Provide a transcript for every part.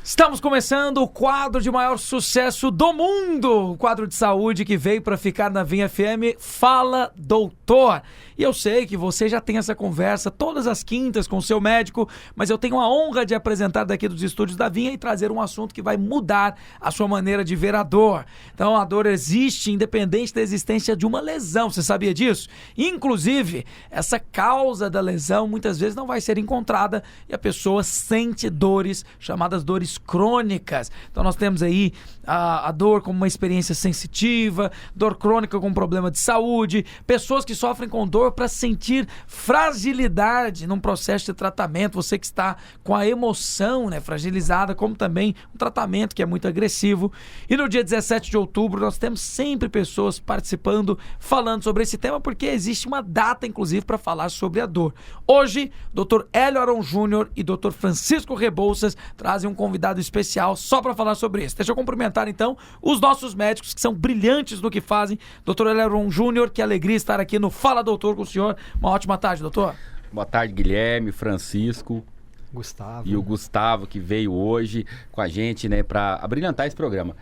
Estamos começando o quadro de maior sucesso do mundo, o quadro de saúde que veio para ficar na Vinha FM, Fala Doutor. E eu sei que você já tem essa conversa todas as quintas com o seu médico, mas eu tenho a honra de apresentar daqui dos estúdios da Vinha e trazer um assunto que vai mudar a sua maneira de ver a dor. Então a dor existe independente da existência de uma lesão, você sabia disso? Inclusive, essa causa da lesão muitas vezes não vai ser encontrada e a pessoa sente dores, chamadas dores crônicas. Então nós temos aí a dor como uma experiência sensitiva, dor crônica com problema de saúde, pessoas que sofrem com dor para sentir fragilidade num processo de tratamento, você que está com a emoção, né, fragilizada, como também um tratamento que é muito agressivo. E no dia 17 de outubro nós temos sempre pessoas participando, falando sobre esse tema, porque existe uma data, inclusive, para falar sobre a dor. Hoje, Dr. Hélio Aron Júnior e Dr. Francisco Rebouças trazem um convidado especial só para falar sobre isso. Deixa eu cumprimentar, então, os nossos médicos que são brilhantes no que fazem. Dr. Hélio Aron Júnior, que alegria estar aqui no Fala Doutor com o senhor. Uma ótima tarde, doutor. Boa tarde, Guilherme, Francisco, Gustavo. e o Gustavo, que veio hoje com a gente, né, para abrilhantar esse programa.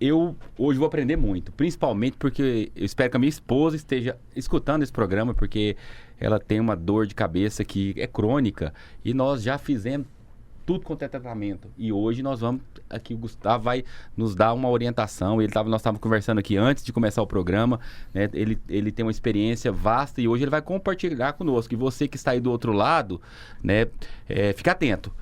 Eu hoje vou aprender muito, principalmente porque eu espero que a minha esposa esteja escutando esse programa, porque ela tem uma dor de cabeça que é crônica e nós já fizemos tudo quanto é tratamento. E hoje nós vamos, aqui o Gustavo vai nos dar uma orientação. Nós estávamos conversando aqui antes de começar o programa, né? Ele tem uma experiência vasta e hoje ele vai compartilhar conosco. E você que está aí do outro lado, né, fica atento.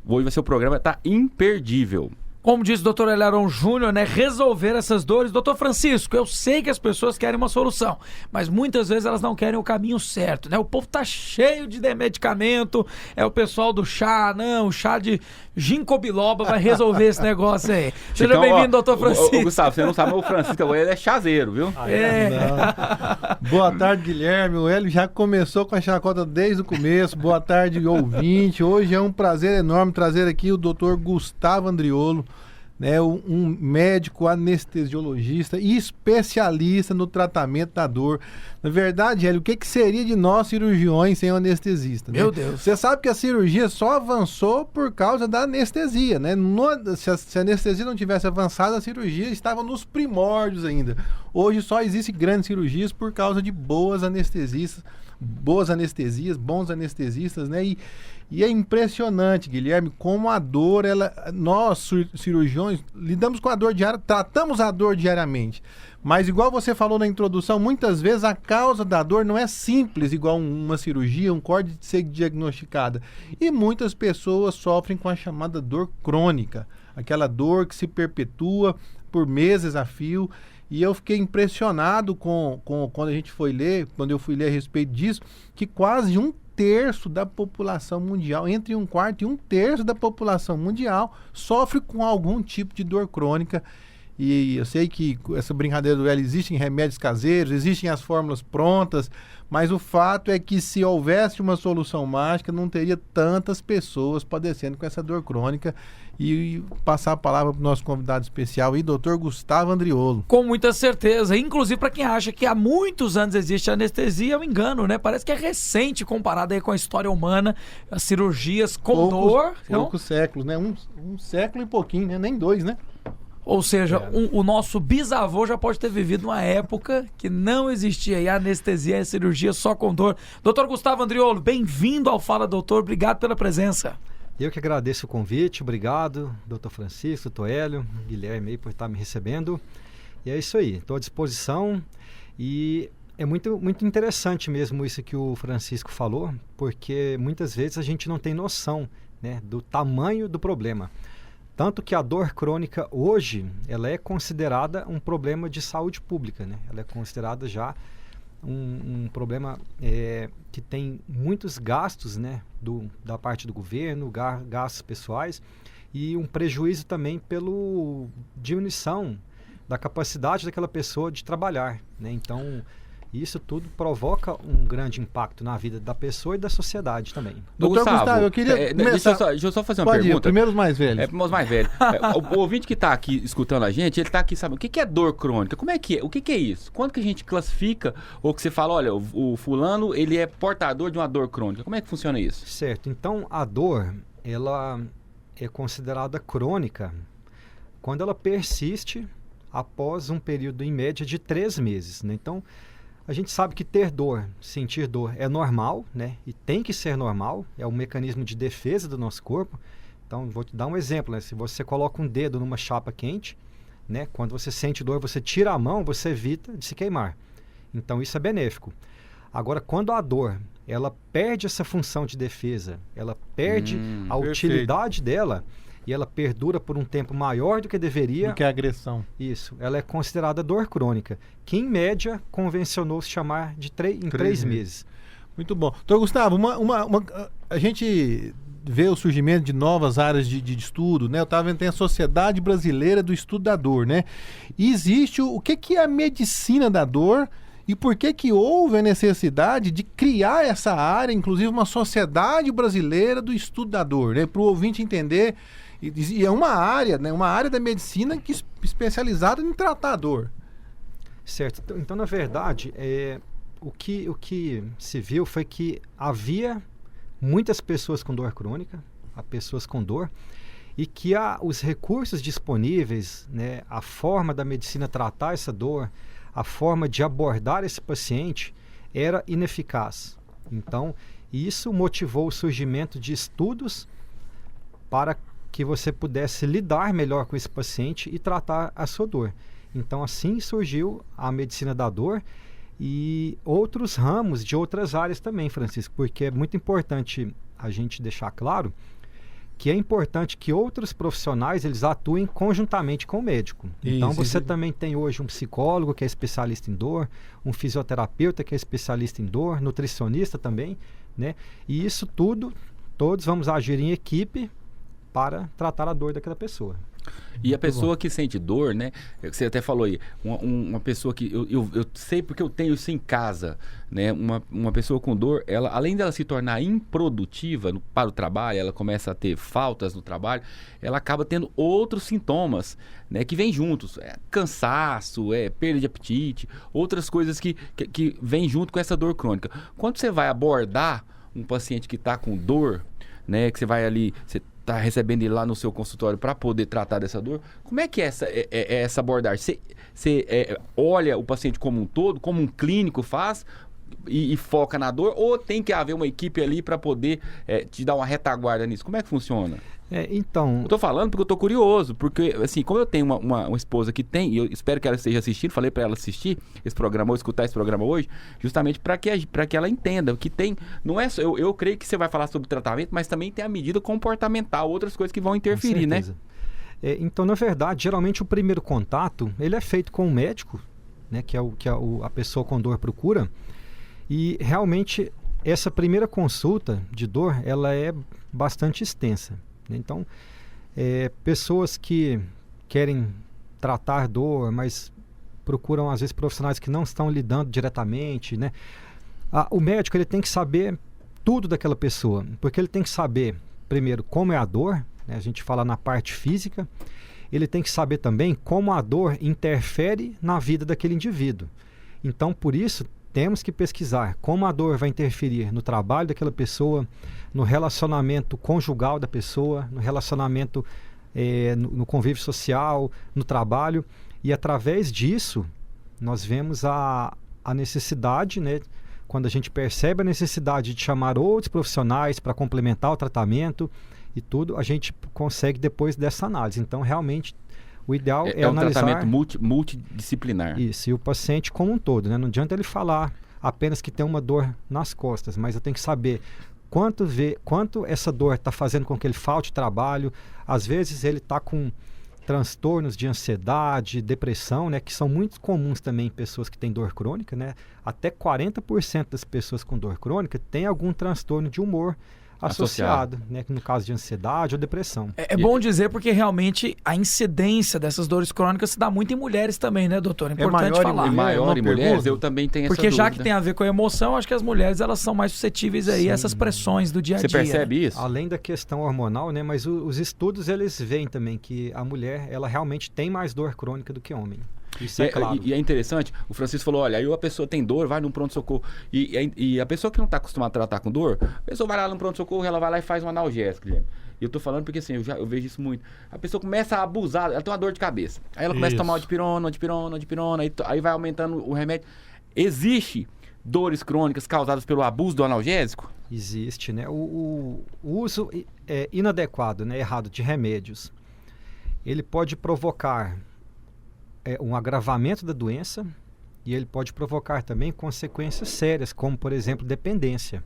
Hoje vai ser o programa, tá imperdível. Como disse o Dr. Hélio Aron Júnior, né, resolver essas dores. Dr. Francisco, eu sei que as pessoas querem uma solução, mas muitas vezes elas não querem o caminho certo, né? O povo tá cheio de medicamento, é o pessoal do chá, não, o chá de ginkgo biloba vai resolver esse negócio aí. Seja bem-vindo, Dr. Francisco. Gustavo, você não sabe, mas o Francisco, ele é chazeiro, viu? Boa tarde, Guilherme. O Hélio já começou com a chacota desde o começo. Boa tarde, ouvinte. Hoje é um prazer enorme trazer aqui o Dr. Gustavo Andriolo, né, um médico anestesiologista e especialista no tratamento da dor. Na verdade, Hélio, o que seria de nós cirurgiões sem um anestesista? Né? Meu Deus. Você sabe que a cirurgia só avançou por causa da anestesia, né? Se a anestesia não tivesse avançado, a cirurgia estava nos primórdios ainda. Hoje só existem grandes cirurgias por causa de bons anestesistas, bons anestesistas, né? E é impressionante, Guilherme, como a dor, nós cirurgiões lidamos com a dor diária, tratamos a dor diariamente. Mas igual você falou na introdução, muitas vezes a causa da dor não é simples, igual uma cirurgia, um corte de ser diagnosticada. E muitas pessoas sofrem com a chamada dor crônica, aquela dor que se perpetua por meses a fio. E eu fiquei impressionado quando a gente foi ler, quando eu fui ler a respeito disso, que quase um terço da população mundial, entre um quarto e um terço da população mundial, sofre com algum tipo de dor crônica. E eu sei que essa brincadeira do Hélio, existem remédios caseiros, existem as fórmulas prontas, mas o fato é que se houvesse uma solução mágica, não teria tantas pessoas padecendo com essa dor crônica. E passar a palavra para o nosso convidado especial aí, Dr. Gustavo Andriolo. Com muita certeza, inclusive para quem acha que há muitos anos existe anestesia, é um engano, né? Parece que é recente comparado aí com a história humana, as cirurgias com dor. Poucos séculos, né? Um século e pouquinho, né? Nem dois, né? Ou seja, o nosso bisavô já pode ter vivido uma época que não existia aí a anestesia e a cirurgia só com dor. Dr. Gustavo Andriolo, bem-vindo ao Fala Doutor, obrigado pela presença. Eu que agradeço o convite, obrigado, Dr. Francisco, Dr. Hélio, Guilherme aí por estar me recebendo. E é isso aí, estou à disposição e é muito, muito interessante mesmo isso que o Francisco falou, porque muitas vezes a gente não tem noção, né, do tamanho do problema. Tanto que a dor crônica hoje, ela é considerada um problema de saúde pública, né? Ela é considerada já um problema que tem muitos gastos, né, da parte do governo, gastos pessoais e um prejuízo também pela diminuição da capacidade daquela pessoa de trabalhar, né? Então, isso tudo provoca um grande impacto na vida da pessoa e da sociedade também. Doutor Gustavo, eu queria deixa eu só fazer uma pergunta. Primeiro os mais velhos. Os mais velhos. O ouvinte que está aqui escutando a gente, ele está aqui sabendo o que é dor crônica, como é que é, o que é isso? Quando que a gente classifica, ou que você fala, olha, o fulano, ele é portador de uma dor crônica, como é que funciona isso? Certo, então a dor, ela é considerada crônica quando ela persiste após um período, em média, de 3 meses, né? Então, a gente sabe que ter dor, sentir dor é normal, né? E tem que ser normal, é um mecanismo de defesa do nosso corpo. Então, vou te dar um exemplo, né? Se você coloca um dedo numa chapa quente, né? Quando você sente dor, você tira a mão, você evita de se queimar. Então, isso é benéfico. Agora, quando a dor, ela perde essa função de defesa, ela perde a utilidade dela, e ela perdura por um tempo maior do que deveria... Do que a agressão. Isso. Ela é considerada dor crônica, que em média convencionou-se chamar de 3 meses. Muito bom. Doutor Gustavo, a gente vê o surgimento de novas áreas de estudo, né? Eu estava vendo, tem a Sociedade Brasileira do Estudo da Dor, né? E existe o que é a medicina da dor e por que houve a necessidade de criar essa área, inclusive uma Sociedade Brasileira do Estudo da Dor, né? Para o ouvinte entender... E é uma área, né? Uma área da medicina que especializada em tratar a dor. Certo. Então, na verdade, o que se viu foi que havia muitas pessoas com dor crônica, pessoas com dor, e que os recursos disponíveis, né? A forma da medicina tratar essa dor, a forma de abordar esse paciente era ineficaz. Então, isso motivou o surgimento de estudos para que você pudesse lidar melhor com esse paciente e tratar a sua dor. Então, assim surgiu a medicina da dor e outros ramos de outras áreas também, Francisco, porque é muito importante a gente deixar claro que é importante que outros profissionais eles atuem conjuntamente com o médico. Então, você também tem hoje um psicólogo que é especialista em dor, um fisioterapeuta que é especialista em dor, nutricionista também, né? E isso tudo, todos vamos agir em equipe para tratar a dor daquela pessoa. E a pessoa que sente dor, né? Você até falou aí, uma pessoa que... Eu sei porque eu tenho isso em casa, né? Uma pessoa com dor, ela, além dela se tornar improdutiva para o trabalho, ela começa a ter faltas no trabalho, ela acaba tendo outros sintomas, né? Que vêm juntos. Cansaço, perda de apetite, outras coisas que vêm junto com essa dor crônica. Quando você vai abordar um paciente que está com dor, né? Que você vai ali... Você está recebendo ele lá no seu consultório para poder tratar dessa dor, como é que é essa abordagem? Você olha o paciente como um todo, como um clínico faz e foca na dor, ou tem que haver uma equipe ali para poder te dar uma retaguarda nisso? Como é que funciona? Então... Eu tô falando porque eu tô curioso, porque assim, como eu tenho uma esposa que tem, e eu espero que ela esteja assistindo, falei para ela assistir esse programa ou escutar esse programa hoje, justamente para que ela entenda que tem, não é só, eu creio que você vai falar sobre tratamento, mas também tem a medida comportamental, outras coisas que vão interferir, né? Então, na verdade, geralmente o primeiro contato, ele é feito com o médico, né, que a pessoa com dor procura, e realmente essa primeira consulta de dor, ela é bastante extensa. Então, pessoas que querem tratar dor, mas procuram às vezes profissionais que não estão lidando diretamente, né? O médico ele tem que saber tudo daquela pessoa, porque ele tem que saber, primeiro, como é a dor, né? A gente fala na parte física, ele tem que saber também como a dor interfere na vida daquele indivíduo. Então, por isso, temos que pesquisar como a dor vai interferir no trabalho daquela pessoa, no relacionamento conjugal da pessoa, no relacionamento, no convívio social, no trabalho. E através disso, nós vemos a necessidade, né? Quando a gente percebe a necessidade de chamar outros profissionais para complementar o tratamento e tudo, a gente consegue depois dessa análise. Então, realmente... O ideal é analisar... um tratamento multidisciplinar. Isso, e o paciente como um todo, né? Não adianta ele falar apenas que tem uma dor nas costas, mas eu tenho que saber quanto essa dor está fazendo com que ele falte trabalho. Às vezes ele está com transtornos de ansiedade, depressão, né? Que são muito comuns também em pessoas que têm dor crônica, né? Até 40% das pessoas com dor crônica têm algum transtorno de humor associado, né? No caso de ansiedade ou depressão. É bom dizer porque realmente a incidência dessas dores crônicas se dá muito em mulheres também, né, doutor? É importante falar. Maior em mulheres, eu também tenho essa dúvida. Porque já dúvida. Que tem a ver com a emoção, acho que as mulheres elas são mais suscetíveis aí a essas pressões do dia a dia. Você percebe isso? Além da questão hormonal, né? Mas os estudos, eles veem também que a mulher, ela realmente tem mais dor crônica do que o homem. Isso é claro. E é interessante, o Francisco falou, olha, aí a pessoa tem dor, vai num pronto-socorro. E a pessoa que não está acostumada a tratar com dor, a pessoa vai lá no pronto-socorro, ela vai lá e faz um analgésico, gente. E eu tô falando porque assim, eu vejo isso muito. A pessoa começa a abusar, ela tem uma dor de cabeça. Aí ela começa a tomar dipirona, aí vai aumentando o remédio. Existe dores crônicas causadas pelo abuso do analgésico? Existe, né? O uso inadequado, né, errado de remédios, ele pode provocar um agravamento da doença e ele pode provocar também consequências sérias, como, por exemplo, dependência.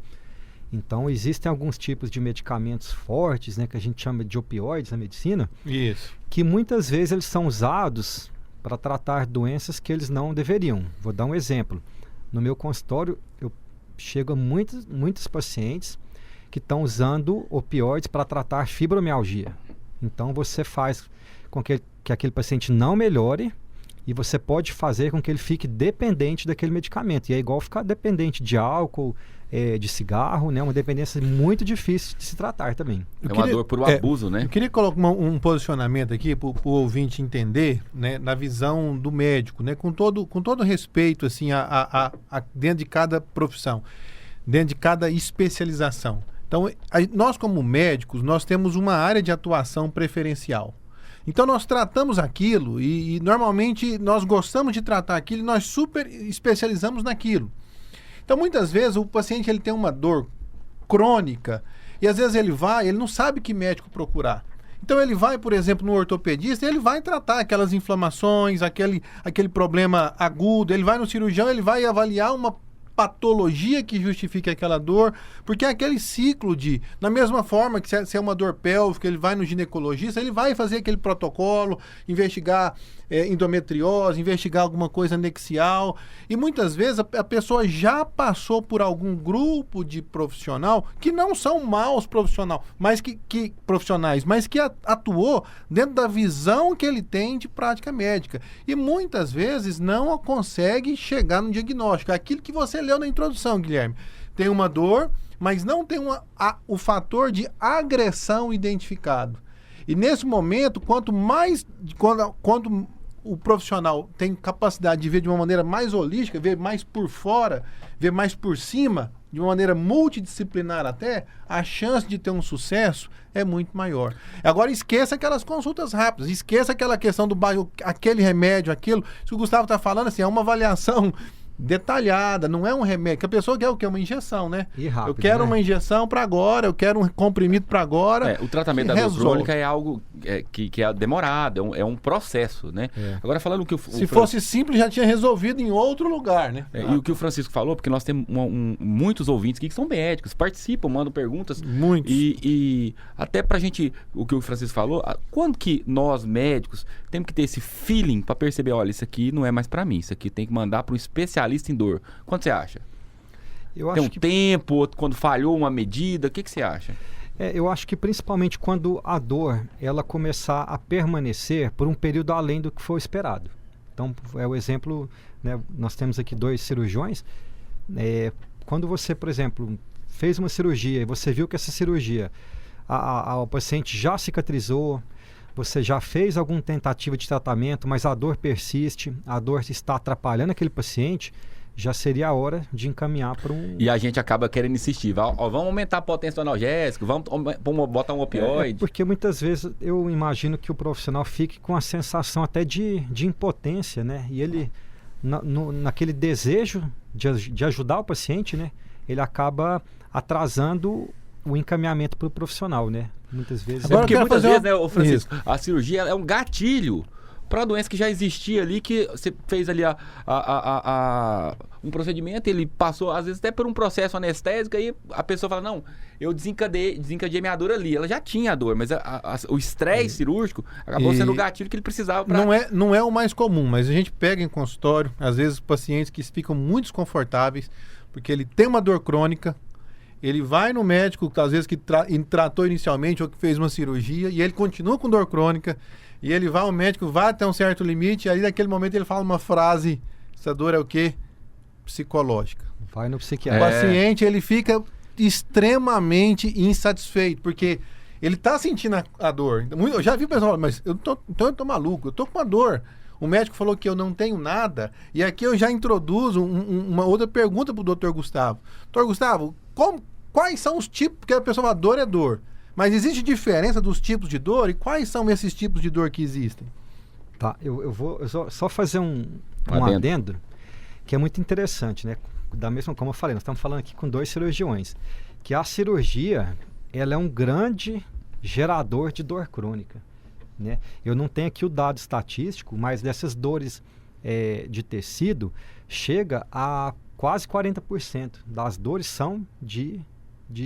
Então, existem alguns tipos de medicamentos fortes, né, que a gente chama de opioides na medicina, Isso. que muitas vezes eles são usados para tratar doenças que eles não deveriam. Vou dar um exemplo. No meu consultório, eu chego a muitos pacientes que estão usando opioides para tratar fibromialgia. Então, você faz com que aquele paciente não melhore e você pode fazer com que ele fique dependente daquele medicamento. E é igual ficar dependente de álcool, de cigarro, né? Uma dependência muito difícil de se tratar também. Uma dor por abuso, né? Eu queria colocar um posicionamento aqui para o ouvinte entender, né, na visão do médico, né, com todo respeito assim, a dentro de cada profissão, dentro de cada especialização. Então, nós como médicos, nós temos uma área de atuação preferencial. Então, nós tratamos aquilo e normalmente nós gostamos de tratar aquilo e nós super especializamos naquilo. Então, muitas vezes, o paciente ele tem uma dor crônica e, às vezes, ele não sabe que médico procurar. Então, ele vai, por exemplo, no ortopedista e ele vai tratar aquelas inflamações, aquele problema agudo. Ele vai no cirurgião, ele vai avaliar uma patologia que justifique aquela dor, porque é aquele ciclo da mesma forma que se é uma dor pélvica, ele vai no ginecologista, ele vai fazer aquele protocolo, investigar endometriose, investigar alguma coisa anexial, e muitas vezes a pessoa já passou por algum grupo de profissional que não são maus profissionais, mas que atuou dentro da visão que ele tem de prática médica, e muitas vezes não consegue chegar no diagnóstico. Aquilo que você leu na introdução, Guilherme, tem uma dor, mas não tem o fator de agressão identificado. E nesse momento, quanto o profissional tem capacidade de ver de uma maneira mais holística, ver mais por fora, ver mais por cima, de uma maneira multidisciplinar até, a chance de ter um sucesso é muito maior. Agora esqueça aquelas consultas rápidas, esqueça aquela questão do bairro, aquele remédio, aquilo. Isso que o Gustavo está falando, assim, é uma avaliação detalhada, não é um remédio, que a pessoa quer o quê? Uma injeção, né? E rápido, eu quero, né, uma injeção para agora, eu quero um comprimido para agora. O tratamento da dor crônica é algo que é demorado, é um processo, né? Agora, falando que se fosse simples, já tinha resolvido em outro lugar, né? E o que o Francisco falou, porque nós temos muitos ouvintes aqui que são médicos, participam, mandam perguntas. Muitos. E até pra gente, o que o Francisco falou, quando que nós, médicos, temos que ter esse feeling para perceber, olha, isso aqui não é mais para mim, isso aqui tem que mandar para um especialista em dor. Quanto você acha? Eu Tem acho um tempo, quando falhou uma medida, o que você acha? Eu acho que principalmente quando a dor ela começar a permanecer por um período além do que foi esperado. Então, é o exemplo, né, nós temos aqui 2 cirurgiões. Quando você, por exemplo, fez uma cirurgia e você viu que essa cirurgia, o paciente já cicatrizou, você já fez alguma tentativa de tratamento, mas a dor persiste, a dor está atrapalhando aquele paciente, já seria a hora de encaminhar para um... E a gente acaba querendo insistir. Vamos aumentar a potência do analgésico, vamos botar um opioide. Porque muitas vezes eu imagino que o profissional fique com a sensação até de impotência, né? E ele, naquele desejo de ajudar o paciente, né? Ele acaba atrasando o encaminhamento para o profissional, né? Muitas vezes... Agora, porque muitas vezes, né, Francisco, a cirurgia é um gatilho para uma doença que já existia ali, que você fez ali um procedimento, ele passou, às vezes, até por um processo anestésico, aí a pessoa fala, não, eu desencadeei minha dor ali. Ela já tinha a dor, mas o estresse cirúrgico acabou sendo o gatilho que ele precisava para... Não é o mais comum, mas a gente pega em consultório, às vezes, pacientes que ficam muito desconfortáveis, porque ele tem uma dor crônica, ele vai no médico, às vezes, que tratou inicialmente ou que fez uma cirurgia, e ele continua com dor crônica, e ele vai ao médico, vai até um certo limite, e aí naquele momento ele fala uma frase, essa dor é o quê? Psicológica. Vai no psiquiatra. O paciente, ele fica extremamente insatisfeito, porque ele está sentindo a dor. Eu já vi o pessoal, mas eu tô maluco, eu tô com uma dor. O médico falou que eu não tenho nada, e aqui eu já introduzo uma outra pergunta para o Dr. Gustavo. Dr. Gustavo, quais são os tipos, porque a pessoa fala, dor é dor, Mas existe diferença dos tipos de dor? E quais são esses tipos de dor que existem? Tá, eu vou só fazer um Adendo. adendo que é muito interessante, né? Da mesma como eu falei, nós estamos falando aqui com 2 cirurgiões, que a cirurgia, ela é um grande gerador de dor crônica, né? Eu não tenho aqui o dado estatístico, mas dessas dores de tecido, chega a quase 40% das dores são de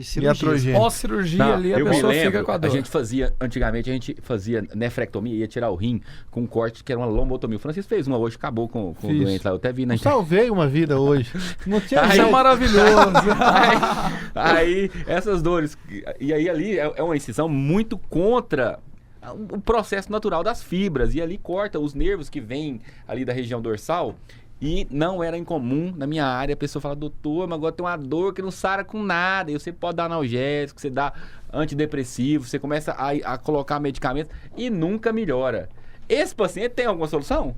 cirurgia. Iatrogênio. Pós-cirurgia Não, ali, a eu me pessoa fica lembro, com a dor. antigamente a gente fazia nefrectomia, ia tirar o rim com um corte que era uma lombotomia. O Francisco fez uma hoje, acabou com o Fiz. doente lá. Eu até vi na Eu salvei uma vida hoje. Não tinha Isso é jeito. maravilhoso. Aí, essas dores. E aí, ali é uma incisão muito contra o processo natural das fibras. E ali corta os nervos que vêm ali da região dorsal. E não era incomum na minha área a pessoa falar, doutor, mas agora tem uma dor que não sara com nada. E você pode dar analgésico, você dá antidepressivo, você começa a colocar medicamentos e nunca melhora. Esse paciente tem alguma solução?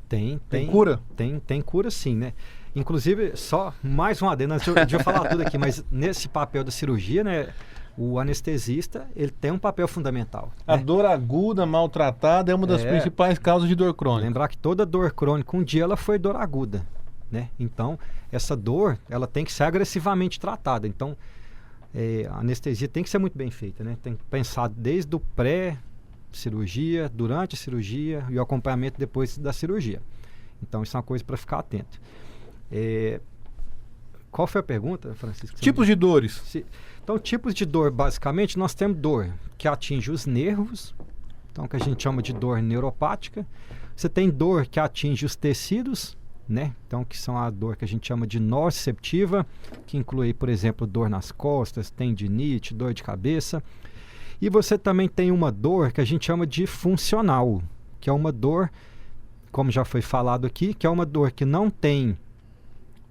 Tem cura? Tem cura sim, né? Inclusive, só mais um adendo, antes de eu falar tudo aqui, mas nesse papel da cirurgia, né? O anestesista, ele tem um papel fundamental. A Né? dor aguda, maltratada, é uma das principais causas de dor crônica. Lembrar que toda dor crônica, um dia ela foi dor aguda, né? Então, essa dor, ela tem que ser agressivamente tratada. Então, a anestesia tem que ser muito bem feita, né? Tem que pensar desde o pré-cirurgia, durante a cirurgia e o acompanhamento depois da cirurgia. Então, isso é uma coisa para ficar atento. Qual foi a pergunta, Francisco? Tipos de dores. Então, tipos de dor, basicamente, nós temos dor que atinge os nervos, então que a gente chama de dor neuropática. Você tem dor que atinge os tecidos, né? Então, que são a dor que a gente chama de nociceptiva, que inclui, por exemplo, dor nas costas, tendinite, dor de cabeça. E você também tem uma dor que a gente chama de funcional, que é uma dor, como já foi falado aqui, que é uma dor que não tem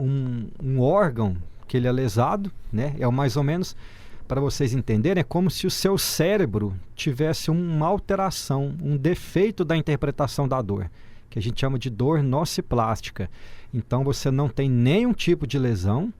um órgão que ele é lesado, né? É mais ou menos, para vocês entenderem, é como se o seu cérebro tivesse uma alteração, um defeito da interpretação da dor, que a gente chama de dor nociplástica. Então você não tem nenhum tipo de lesão,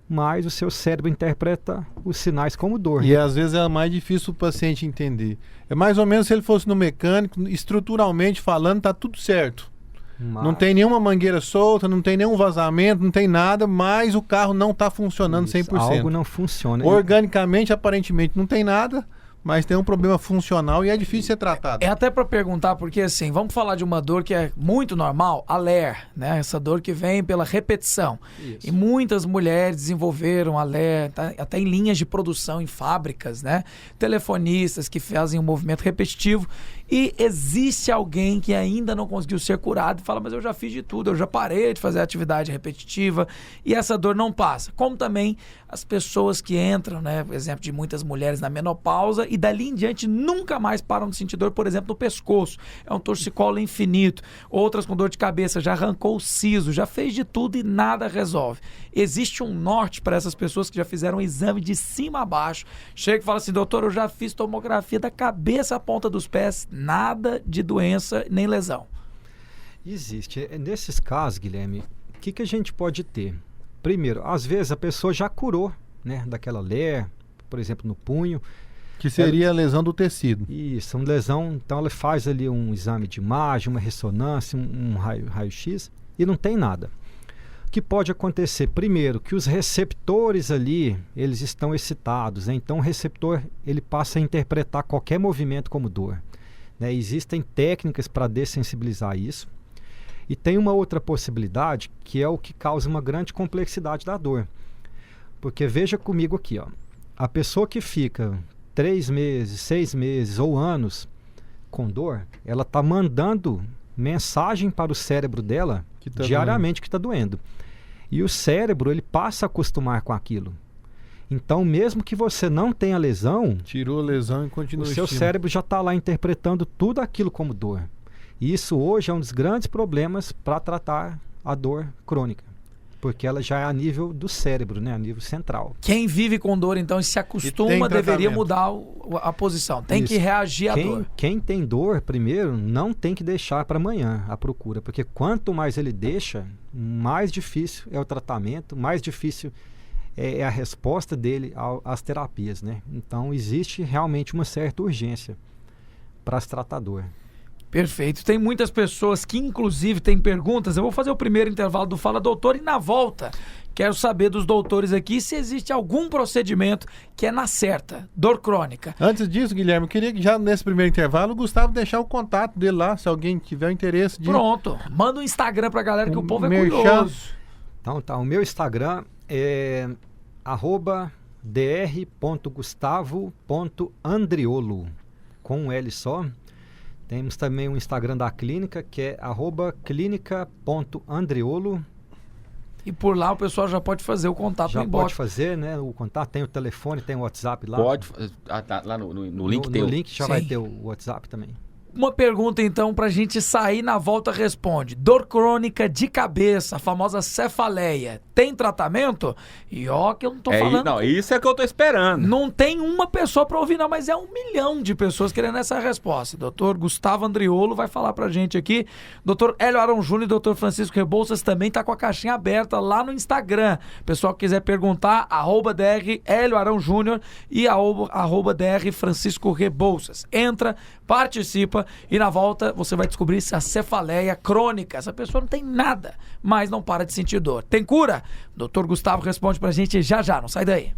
mas o seu cérebro interpreta os sinais como dor. E às vezes é mais difícil o paciente entender. É mais ou menos se ele fosse no mecânico, estruturalmente falando, tá tudo certo. Não tem nenhuma mangueira solta, não tem nenhum vazamento, não tem nada, mas o carro não está funcionando 100%. Algo não funciona. Organicamente, aparentemente, não tem nada, mas tem um problema funcional e é difícil ser tratado. É até para perguntar, porque assim, vamos falar de uma dor que é muito normal, a LER, né? Essa dor que vem pela repetição. Isso. E muitas mulheres desenvolveram a LER, até em linhas de produção, em fábricas, né? Telefonistas que fazem um movimento repetitivo. E existe alguém que ainda não conseguiu ser curado e fala, mas eu já fiz de tudo, eu já parei de fazer atividade repetitiva e essa dor não passa. Como também as pessoas que entram, né? Exemplo de muitas mulheres na menopausa e dali em diante nunca mais param de sentir dor, por exemplo, no pescoço. É um torcicolo infinito. Outras com dor de cabeça, já arrancou o siso, já fez de tudo e nada resolve. Existe um norte para essas pessoas que já fizeram um exame de cima a baixo. Chega e fala assim, doutor, eu já fiz tomografia da cabeça à ponta dos pés, nada de doença nem lesão. Existe. Nesses casos, Guilherme, o que a gente pode ter? Primeiro, às vezes a pessoa já curou, né, daquela LER, por exemplo, no punho. Que seria a lesão do tecido. Isso, uma lesão. Então ela faz ali um exame de imagem, uma ressonância, um raio-x e não tem nada. O que pode acontecer? Primeiro, que os receptores ali, eles estão excitados, né? Então o receptor, ele passa a interpretar qualquer movimento como dor. Né? Existem técnicas para dessensibilizar isso. E tem uma outra possibilidade, que é o que causa uma grande complexidade da dor. Porque veja comigo aqui, ó, a pessoa que fica 3 meses, 6 meses ou anos com dor, ela está mandando mensagem para o cérebro dela Que tá diariamente que está doendo. E o cérebro, ele passa a acostumar com aquilo. Então, mesmo que você não tenha lesão, Tirou a lesão e continua o seu estima. cérebro já está lá interpretando tudo aquilo como dor. E isso hoje é um dos grandes problemas para tratar a dor crônica. Porque ela já é a nível do cérebro, né? A nível central. Quem vive com dor, então, e se acostuma, tem deveria tratamento. mudar a posição. Tem que Isso. reagir à dor. Quem tem dor, primeiro, não tem que deixar para amanhã a procura. Porque quanto mais ele deixa, mais difícil é o tratamento, mais difícil é a resposta dele às terapias, né? Então existe realmente uma certa urgência para se tratar dor. Perfeito. Tem muitas pessoas que inclusive têm perguntas. Eu vou fazer o primeiro intervalo do Fala Doutor e na volta quero saber dos doutores aqui se existe algum procedimento que é na certa, dor crônica. Antes disso, Guilherme, eu queria que já nesse primeiro intervalo o Gustavo deixar o contato dele lá, se alguém tiver interesse de... Pronto. Manda um Instagram pra galera que o povo é merchan. curioso. Então tá, o meu Instagram é @dr.gustavo.andriolo, com um L só. Temos também o Instagram da clínica, que é @clinica.andriolo. E por lá o pessoal já pode fazer o contato Já no inbox. pode fazer, né? O contato, tem o telefone, tem o WhatsApp lá. Pode. Tá, lá no link tem no o... link já Sim. vai ter o WhatsApp também. Uma pergunta então pra gente sair, na volta responde. Dor crônica de cabeça, a famosa cefaleia, tem tratamento? E ó que eu não tô falando... Não, isso é que eu tô esperando. Não tem uma pessoa pra ouvir não, mas é 1 milhão de pessoas querendo essa resposta. Dr. Gustavo Andriolo vai falar pra gente aqui. Dr. Hélio Arão Júnior e Dr. Francisco Rebouças também tá com a caixinha aberta lá no Instagram. Pessoal que quiser perguntar, @dr Hélio Arão Júnior e @dr Francisco Rebouças. Entra, participa e na volta você vai descobrir se a cefaleia crônica, essa pessoa não tem nada, mas não para de sentir dor. Tem cura? Dr. Gustavo responde pra gente já, não sai daí.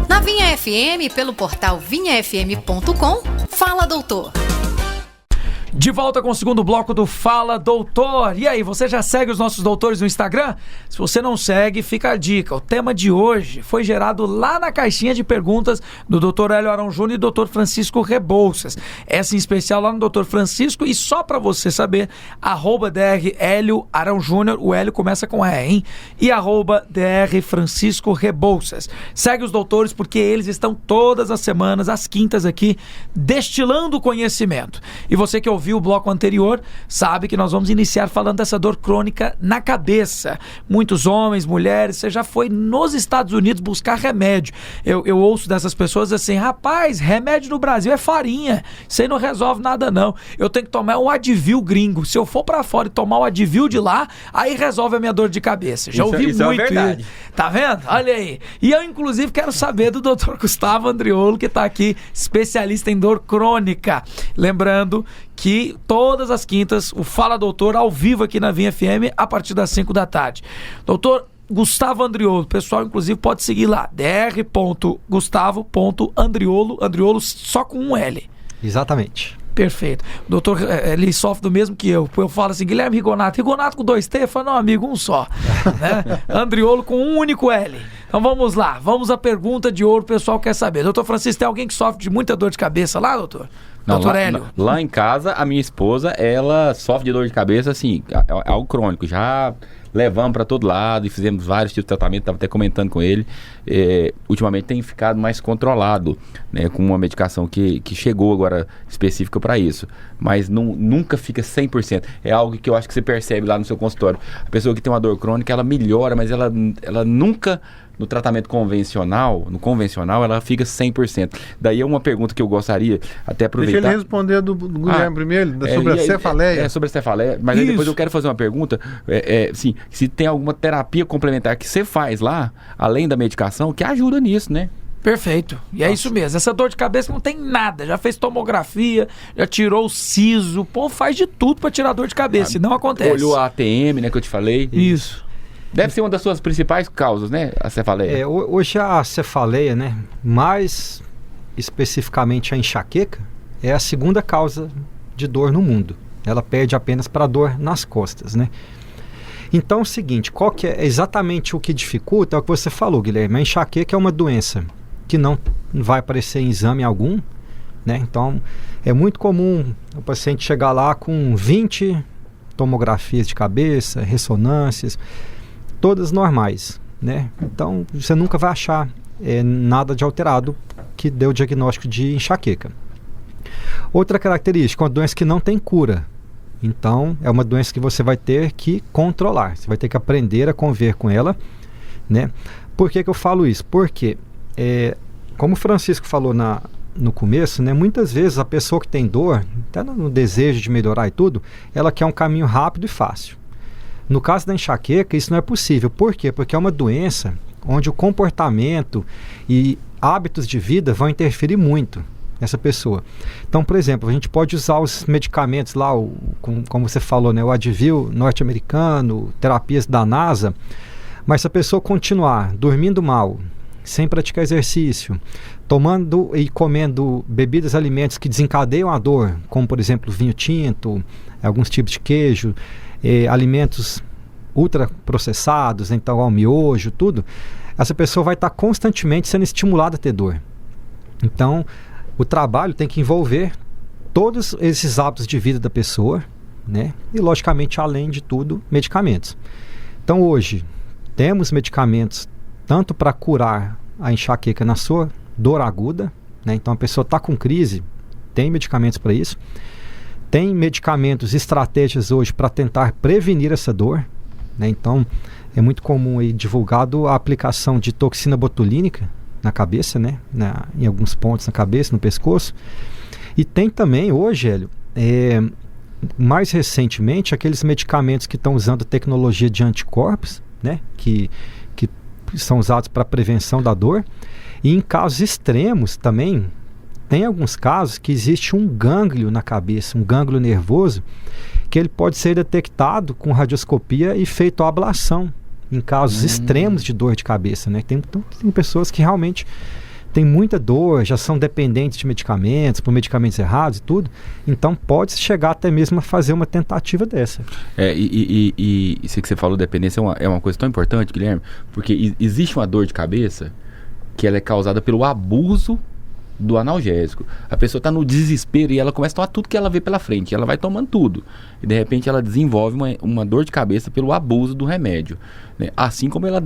Na Vinha FM, pelo portal vinhafm.com, Fala Doutor. De volta com o segundo bloco do Fala Doutor. E aí, você já segue os nossos doutores no Instagram? Se você não segue, fica a dica. O tema de hoje foi gerado lá na caixinha de perguntas do Dr. Hélio Arão Júnior e Dr. Francisco Rebouças. Essa em especial lá no Dr. Francisco. E só pra você saber, @dr Hélio Arão Júnior, o Hélio começa com E, hein? E @dr Francisco Rebouças. Segue os doutores porque eles estão todas as semanas, às quintas aqui, destilando conhecimento. E você que ouviu o bloco anterior, sabe que nós vamos iniciar falando dessa dor crônica na cabeça. Muitos homens, mulheres, você já foi nos Estados Unidos buscar remédio. Eu ouço dessas pessoas assim, rapaz, remédio no Brasil é farinha, isso aí não resolve nada não. Eu tenho que tomar o Advil gringo. Se eu for pra fora e tomar o Advil de lá, aí resolve a minha dor de cabeça. Já ouvi isso muito é verdade. isso. Tá vendo? Olha aí. E eu, inclusive, quero saber do Dr. Gustavo Andriolo, que tá aqui, especialista em dor crônica. Lembrando que todas as quintas, o Fala Doutor ao vivo aqui na Vinha FM, a partir das 5 da tarde. Doutor Gustavo Andriolo, o pessoal inclusive pode seguir lá, dr.gustavo.andriolo, Andriolo só com um L. Exatamente. Perfeito. O doutor, ele sofre do mesmo que eu. Eu falo assim, Guilherme Rigonato com 2 T? Eu falo, não, amigo, um só. Né? Andriolo com um único L. Então vamos lá, vamos à pergunta de ouro, o pessoal quer saber. Doutor Francisco, tem alguém que sofre de muita dor de cabeça lá, doutor? Não, doutor Hélio? Lá em casa, a minha esposa, ela sofre de dor de cabeça, assim, é algo crônico. Já levamos para todo lado e fizemos vários tipos de tratamento, estava até comentando com ele. Ultimamente tem ficado mais controlado, né, com uma medicação que chegou agora específica para isso. Mas nunca fica 100%. É algo que eu acho que você percebe lá no seu consultório. A pessoa que tem uma dor crônica, ela melhora, mas ela nunca... No tratamento convencional, ela fica 100%. Daí é uma pergunta que eu gostaria até aproveitar. Deixa ele responder do Guilherme primeiro, sobre a cefaleia. Sobre a cefaleia, mas aí depois eu quero fazer uma pergunta, assim, se tem alguma terapia complementar que você faz lá, além da medicação, que ajuda nisso, né? Perfeito. E é isso mesmo. Essa dor de cabeça não tem nada. Já fez tomografia, já tirou o siso. Pô, faz de tudo pra tirar dor de cabeça. E não acontece. Olhou a ATM, né, que eu te falei. Isso. Deve ser uma das suas principais causas, né? A cefaleia. Hoje a cefaleia, né? Mais especificamente a enxaqueca, é a segunda causa de dor no mundo. Ela perde apenas para dor nas costas, né? Então é o seguinte, qual que é exatamente o que dificulta? É o que você falou, Guilherme. A enxaqueca é uma doença que não vai aparecer em exame algum, né? Então é muito comum o paciente chegar lá com 20 tomografias de cabeça, ressonâncias, todas normais, né? Então você nunca vai achar nada de alterado que dê o diagnóstico de enxaqueca. Outra característica, uma doença que não tem cura. Então é uma doença que você vai ter que controlar, você vai ter que aprender a conviver com ela, né? Por que eu falo isso? Porque, como o Francisco falou no começo, né, muitas vezes a pessoa que tem dor, até no desejo de melhorar e tudo, ela quer um caminho rápido e fácil. No caso da enxaqueca, isso não é possível. Por quê? Porque é uma doença onde o comportamento e hábitos de vida vão interferir muito nessa pessoa. Então, por exemplo, a gente pode usar os medicamentos lá, como você falou, né, o Advil norte-americano, terapias da NASA, mas se a pessoa continuar dormindo mal, sem praticar exercício, tomando e comendo bebidas, alimentos que desencadeiam a dor, como por exemplo vinho tinto, alguns tipos de queijo, alimentos ultraprocessados, então ao miojo, tudo, essa pessoa vai estar constantemente sendo estimulada a ter dor. Então, o trabalho tem que envolver todos esses hábitos de vida da pessoa, né? E logicamente, além de tudo, medicamentos. Então, hoje, temos medicamentos tanto para curar a enxaqueca na sua dor aguda, né? Então a pessoa está com crise, tem medicamentos para isso. Tem medicamentos, estratégias hoje para tentar prevenir essa dor, né? Então é muito comum aí divulgado a aplicação de toxina botulínica na cabeça, né? Em alguns pontos na cabeça, no pescoço. E tem também hoje, Hélio, mais recentemente, aqueles medicamentos que estão usando tecnologia de anticorpos, né? Que são usados para prevenção da dor. E em casos extremos também, tem alguns casos que existe um gânglio na cabeça, um gânglio nervoso, que ele pode ser detectado com radioscopia e feito a ablação em casos extremos de dor de cabeça, né? Tem pessoas que realmente têm muita dor, já são dependentes de medicamentos, por medicamentos errados e tudo, então pode chegar até mesmo a fazer uma tentativa dessa. E isso que você falou, dependência, é uma coisa tão importante, Guilherme, porque existe uma dor de cabeça que ela é causada pelo abuso do analgésico. A pessoa está no desespero e ela começa a tomar tudo que ela vê pela frente. Ela vai tomando tudo. E de repente ela desenvolve uma dor de cabeça pelo abuso do remédio, né? Assim como ela...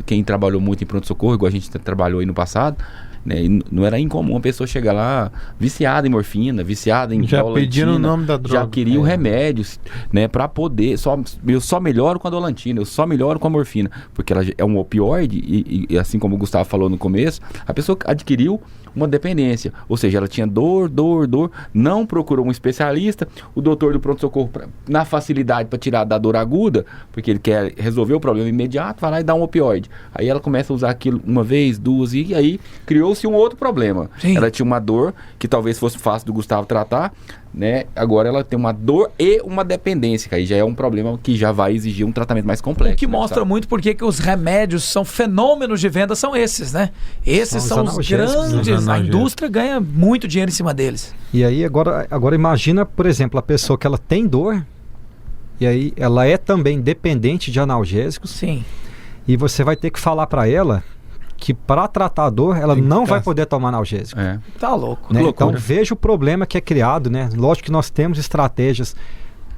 quem trabalhou muito em pronto-socorro, igual a gente trabalhou aí no passado, né? Não era incomum a pessoa chegar lá viciada em morfina, viciada em já pedindo o nome da droga. Já queria o remédio, né? Para poder... Eu só melhoro com a dolantina, eu só melhoro com a morfina. Porque ela é um opioide e assim como o Gustavo falou no começo, a pessoa adquiriu uma dependência, ou seja, ela tinha dor, não procurou um especialista, o doutor do pronto-socorro, na facilidade para tirar da dor aguda, porque ele quer resolver o problema imediato, vai lá e dá um opioide. Aí ela começa a usar aquilo uma vez, duas, e aí criou-se um outro problema. Sim. Ela tinha uma dor que talvez fosse fácil do Gustavo tratar, né? Agora ela tem uma dor e uma dependência, que aí já é um problema que já vai exigir um tratamento mais complexo. O que mostra muito porque que os remédios são fenômenos de venda, são esses, né? Esses são os grandes, a indústria ganha muito dinheiro em cima deles. E aí agora imagina, por exemplo, a pessoa que ela tem dor, e aí ela é também dependente de analgésicos. Sim. E você vai ter que falar para ela que para tratar a dor, ela não vai poder tomar analgésico. Tá louco. Né? Então veja o problema que é criado, né? Lógico que nós temos estratégias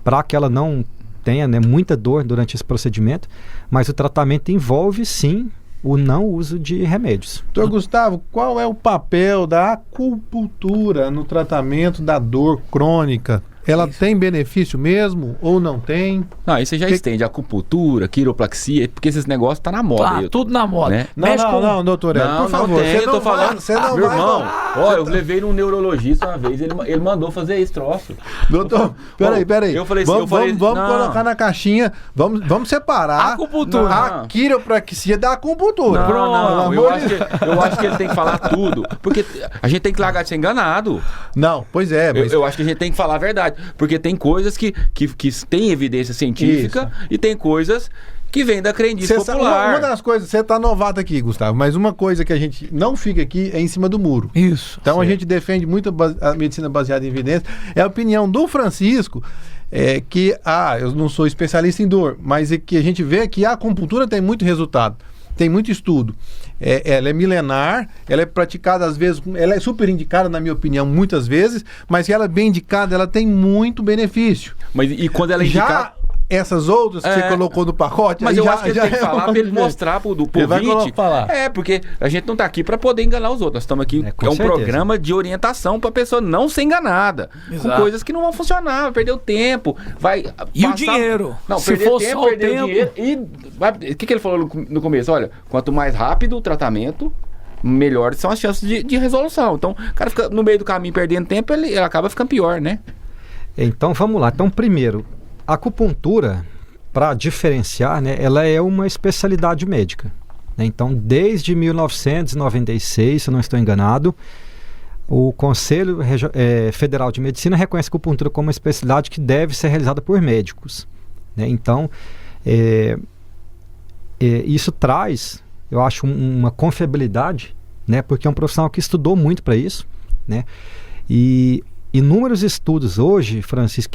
para que ela não tenha, né, muita dor durante esse procedimento, mas o tratamento envolve sim o não uso de remédios. Doutor Gustavo, qual é o papel da acupuntura no tratamento da dor crônica? Ela tem benefício mesmo ou não tem? Não, aí você já estende acupuntura, quiropraxia, porque esses negócios tá na moda. Tá, tudo na moda. Né? Não, doutor Hélio, por favor. Não tem, eu tô falando. Meu irmão, eu tá... levei num neurologista uma vez, ele mandou fazer esse troço. Doutor, peraí. Eu falei vamos colocar na caixinha, vamos separar acupuntura. A quiropraxia da acupuntura. Não, eu acho que ele tem que falar tudo, porque a gente tem que largar de ser enganado. Não, pois é. Mas... Eu acho que a gente tem que falar a verdade. Porque tem coisas que têm evidência científica. Isso. E tem coisas que vêm da crendice popular. Uma das coisas, você está novato aqui, Gustavo, mas uma coisa que a gente não fica aqui é em cima do muro. Isso. Então a gente defende muito a medicina baseada em evidência. É a opinião do Francisco, que, eu não sou especialista em dor, mas é que a gente vê que a acupuntura tem muito resultado. Tem muito estudo. Ela é milenar, ela é praticada às vezes, ela é super indicada, na minha opinião, muitas vezes, mas se ela é bem indicada, ela tem muito benefício. Mas e quando ela é indicada... Essas outras que você colocou no pacote... Mas eu acho que ele tem que falar para ele mostrar pro ouvinte. Porque a gente não tá aqui para poder enganar os outros. Nós estamos aqui, é um programa de orientação para a pessoa não ser enganada. Exato. Com coisas que não vão funcionar, vai perder o tempo, vai... E o dinheiro. Não, se for tempo, só o tempo... dinheiro e... O que ele falou no começo? Olha, quanto mais rápido o tratamento, melhores são as chances de resolução. Então, o cara fica no meio do caminho perdendo tempo, ele acaba ficando pior, né? Então, vamos lá. Então, primeiro... A acupuntura, para diferenciar, né, ela é uma especialidade médica. né? Então, desde 1996, se eu não estou enganado, o Conselho Federal de Medicina reconhece a acupuntura como uma especialidade que deve ser realizada por médicos, né? Então, isso traz, eu acho, uma confiabilidade, né? Porque é um profissional que estudou muito para isso, né? E inúmeros estudos hoje, Francisco,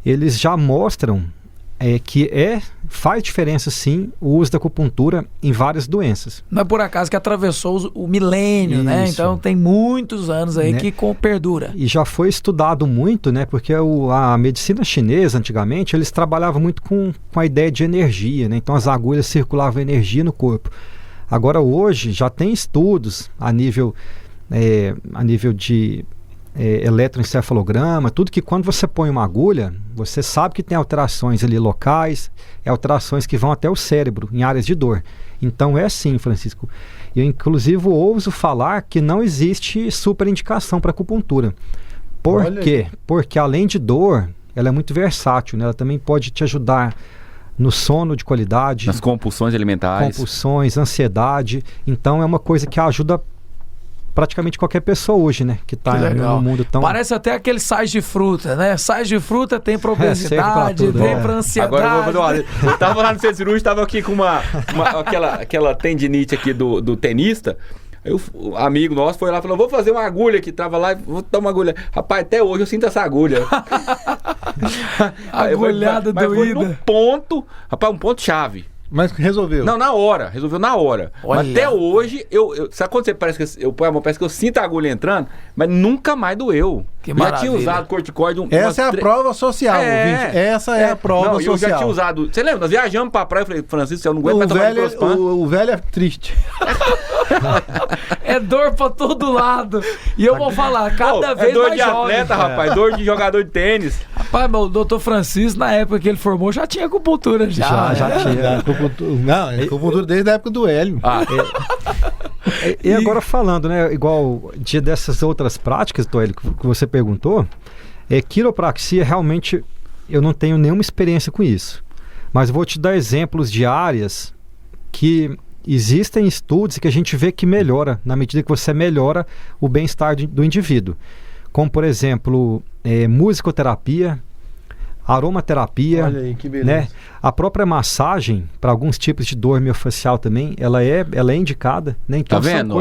eles já mostram que faz diferença, sim, o uso da acupuntura em várias doenças. Não é por acaso que atravessou o milênio, né? Então tem muitos anos aí, né, que perdura. E já foi estudado muito, né? Porque a medicina chinesa, antigamente, eles trabalhavam muito com a ideia de energia, né? Então as agulhas circulavam energia no corpo. Agora, hoje, já tem estudos a nível de eletroencefalograma, tudo que quando você põe uma agulha, você sabe que tem alterações ali locais, alterações que vão até o cérebro, em áreas de dor. Então é assim, Francisco. Eu, inclusive, ouso falar que não existe superindicação para acupuntura. Por quê? Porque além de dor, ela é muito versátil, né? Ela também pode te ajudar no sono de qualidade. Nas compulsões alimentares. Compulsões, ansiedade. Então é uma coisa que ajuda praticamente qualquer pessoa hoje, né? Que tá no mundo tão... Parece até aquele sais de fruta, né? Sais de fruta tem pra obesidade, tem pra ansiedade. Agora eu vou fazer eu tava lá no centro cirúrgico, tava aqui com aquela tendinite aqui do tenista. Aí o amigo nosso foi lá e falou, vou fazer uma agulha que tava lá, vou dar uma agulha. Rapaz, até hoje eu sinto essa agulha. Agulhada doída. Mas foi no ponto, rapaz, um ponto chave. Mas resolveu? Não, na hora. Resolveu na hora. Olha. Mas até hoje, sabe quando você parece que eu ponho a mão, parece que eu sinto a agulha entrando, mas nunca mais doeu. Que já maravilha. tinha usado corticoide. Essa é a prova social, ouvinte. Essa é a prova social. Eu já tinha usado. Você lembra? Nós viajamos pra praia, eu falei, Francisco, eu não aguento mais tomar Diprospan. O velho é triste. É dor pra todo lado. E eu vou falar, cada vez mais dor de jovem. atleta, rapaz. Dor de jogador de tênis. Rapaz, o doutor Francisco, na época que ele formou, já tinha acupuntura. Já tinha. Não, acupuntura desde a época do Hélio. E agora falando, né, igual dessas outras práticas, Toélio, que você perguntou, quiropraxia realmente eu não tenho nenhuma experiência com isso. Mas vou te dar exemplos de áreas que existem estudos que a gente vê que melhora, na medida que você melhora o bem-estar do indivíduo. Como, por exemplo, musicoterapia, aromaterapia, olha aí, que beleza. Né? A própria massagem, para alguns tipos de dor miofascial também, ela é indicada. Né? Então, tá vendo?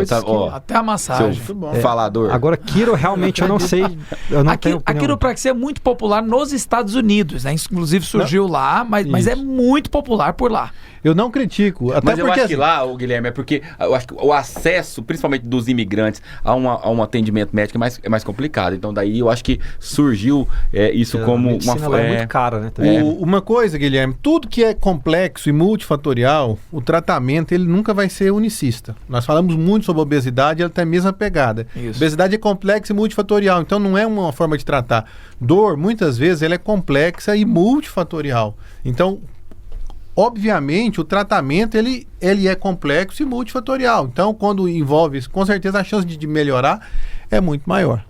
Até a massagem. Falador. Agora, quiro, realmente, eu não sei. Eu não tenho opinião. A quiropraxia é muito popular nos Estados Unidos, né? Inclusive surgiu lá, mas é muito popular por lá. Eu não critico. Até mas eu porque, acho que lá, Guilherme, é porque eu acho que o acesso, principalmente dos imigrantes, a um atendimento médico é mais complicado. Então, daí eu acho que surgiu isso como uma é muito cara, né? Uma coisa, Guilherme, tudo que é complexo e multifatorial, o tratamento ele nunca vai ser unicista. Nós falamos muito sobre obesidade, ela tem a mesma pegada. Isso. Obesidade é complexa e multifatorial, então não é uma forma de tratar. Dor, muitas vezes, ela é complexa e multifatorial. Então, obviamente, o tratamento ele é complexo e multifatorial. Então, quando envolve isso, com certeza a chance de melhorar é muito maior.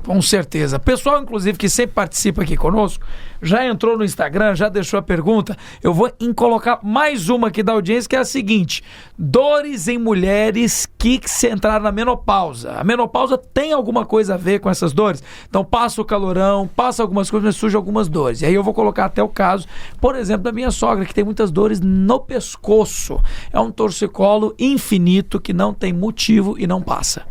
Com certeza. Pessoal, inclusive, que sempre participa aqui conosco, já entrou no Instagram, já deixou a pergunta. Eu vou colocar mais uma aqui da audiência, que é a seguinte: dores em mulheres que se entraram na menopausa. A menopausa tem alguma coisa a ver com essas dores? Então passa o calorão, passa algumas coisas, mas surgem algumas dores. E aí eu vou colocar até o caso, por exemplo, da minha sogra, que tem muitas dores no pescoço. É um torcicolo infinito que não tem motivo e não passa.